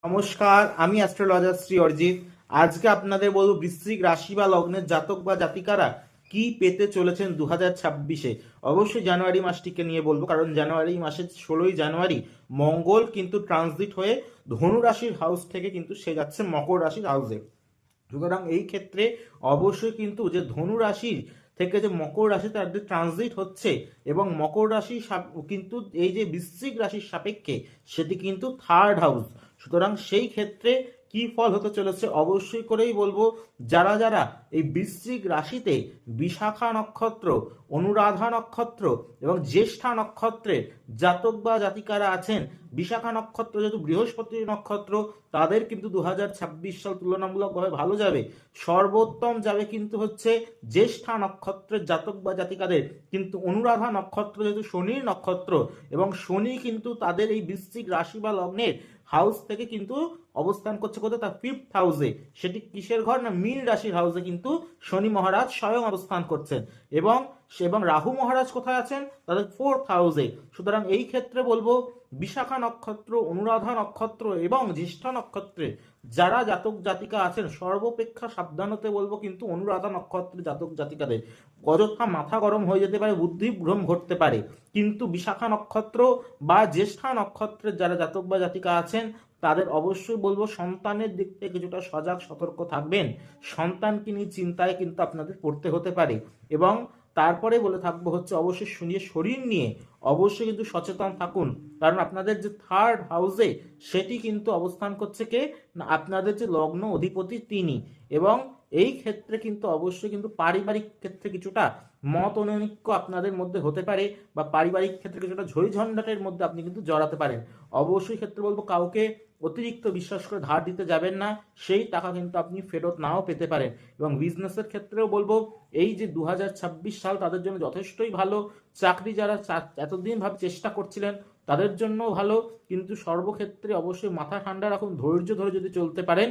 নমস্কার, আমি অ্যাস্ট্রোলজার শ্রী অরিজিৎ। আজকে আপনাদের বলবো বৃশ্চিক রাশি বা লগ্নের জাতক বা জাতিকারা কি পেতে চলেছেন 2026-এ। অবশ্যই জানুয়ারি মাসটিকে নিয়ে বলবো, কারণ জানুয়ারি মাসের 16ই জানুয়ারি মঙ্গল কিন্তু ট্রানজিট হয়ে ধনু রাশির হাউস থেকে কিন্তু সে যাচ্ছে মকর রাশির হাউসে। সুতরাং এই ক্ষেত্রে অবশ্যই কিন্তু যে ধনু রাশির থেকে যে মকর রাশি তার যে ট্রানজিট হচ্ছে, এবং মকর রাশি কিন্তু এই যে বৃশ্চিক রাশির সাপেক্ষে সেটি কিন্তু থার্ড হাউস। সুতরাং সেই ক্ষেত্রে কি ফল হতে চলেছে অবশ্যই করেই বলবো। যারা যারা এই বৃশ্চিক রাশিতে বিশাখা নক্ষত্র, অনুরাধা নক্ষত্র এবং জ্যেষ্ঠা নক্ষত্রের জাতক বা জাতিকারা আছেন, বিশাখা নক্ষত্র যেহেতু বৃহস্পতি নক্ষত্র, তাদের কিন্তু 2026 সাল তুলনামূলকভাবে ভালো যাবে। সর্বোত্তম যাবে কিন্তু হচ্ছে জ্যেষ্ঠা নক্ষত্রের জাতক বা জাতিকাদের। কিন্তু অনুরাধা নক্ষত্র যেহেতু শনির নক্ষত্র, এবং শনি কিন্তু তাদের এই বৃশ্চিক রাশি বা লগ্নের হাউস থেকে কিন্তু অবস্থান করছে কোথায়, তার ফিফথ হাউসে। সেটি কিসের ঘর না, মীন রাশির হাউসে কিন্তু শনি মহারাজ স্বয়ং অবস্থান করছেন। এবং এবং রাহু মহারাজ কোথায় আছেন, তাদের ফোর্থ হাউসে। সুতরাং এই ক্ষেত্রে বলবো বিশাখা নক্ষত্র, অনুরাধা নক্ষত্র এবং জ্যেষ্ঠা নক্ষত্রে যারা জাতক জাতিকা আছেন সর্বাপেক্ষা সাবধান হতে বলবো কিন্তু অনুরাধা নক্ষত্রের জাতক জাতিকাদের। অযথা মাথা গরম হয়ে যেতে পারে, বুদ্ধিভ্রম ঘটতে পারে। কিন্তু বিশাখা নক্ষত্র বা জ্যেষ্ঠা নক্ষত্রের যারা জাতক বা জাতিকা আছেন তাদের অবশ্যই বলবো সন্তানের দিক থেকে কিছুটা সজাগ সতর্ক থাকবেন। সন্তানকে নিয়ে চিন্তায় কিন্তু আপনাদের পড়তে হতে পারে। এবং তারপরে বলে থাকবো হচ্ছে অবশ্যই শরীর নিয়ে অবশ্যই কিন্তু সচেতন থাকুন, কারণ আপনাদের যে থার্ড হাউসে সেটি কিন্তু অবস্থান করছে কে না, আপনাদের যে লগ্ন অধিপতি তিনি। এবং এই ক্ষেত্রে কিন্তু অবশ্যই কিন্তু পারিবারিক ক্ষেত্রে কিছুটা মত অনৈক্য আপনাদের মধ্যে হতে পারে, বা পারিবারিক ক্ষেত্রে কিছুটা ঝই ঝঞ্ঝাটের মধ্যে আপনি কিন্তু জড়াতে পারেন। অবশ্যই ক্ষেত্রে বলবো কাউকে অতিরিক্ত বিশ্বাস করে ধার দিতে যাবেন না, সেই টাকা কিন্তু আপনি ফেরত নাও পেতে পারেন। এবং বিজনেসের ক্ষেত্রেও বলবো এই যে 2026 সাল তাদের জন্য যথেষ্টই ভালো। চাকরি যারা এতদিন ভাবে চেষ্টা করছিলেন তাদের জন্য ভালো। কিন্তু সর্বক্ষেত্রে অবশ্যই মাথা ঠান্ডা রাখুন, ধৈর্য ধরে যদি চলতে পারেন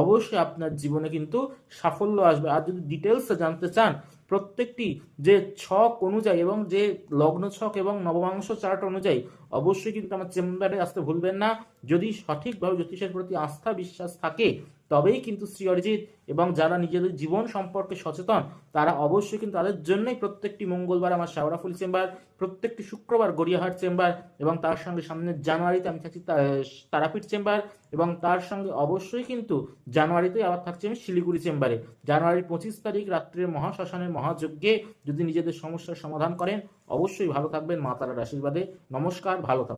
অবশ্যই আপনার জীবনে কিন্তু সাফল্য আসবে। আর যদি ডিটেলসে জানতে চান প্রত্যেকটি যে ছক অনুযায়ী এবং যে লগ্ন ছক এবং নবমাংশ চার্ট অনুযায়ী, অবশ্যই কিন্তু আমার চেম্বারে আসতে ভুলবেন না। যদি সঠিকভাবে জ্যোতিষের প্রতি আস্থা বিশ্বাস থাকে তবেই কিন্তু শ্রী অরিজিৎ এবং যারা নিজেদের জীবন সম্পর্কে সচেতন তারা অবশ্যই কিন্তু তাদের জন্যই প্রত্যেকটি মঙ্গলবার আমার শেওড়াফুলি চেম্বার, প্রত্যেকটি শুক্রবার গড়িয়াহাট চেম্বার, এবং তার সঙ্গে সামনের জানুয়ারিতে আমি থাকছি তারাপীঠ চেম্বার, এবং তার সঙ্গে অবশ্যই কিন্তু জানুয়ারিতে আবার থাকছি আমি শিলিগুড়ি চেম্বারে। জানুয়ারির 25 তারিখ রাত্রের মহাশ্মশানের মহাযজ্ঞে যদি নিজেদের সমস্যার সমাধান করেন অবশ্যই ভালো থাকবেন মা তারার আশীর্বাদে। নমস্কার, ভালো থাকবেন।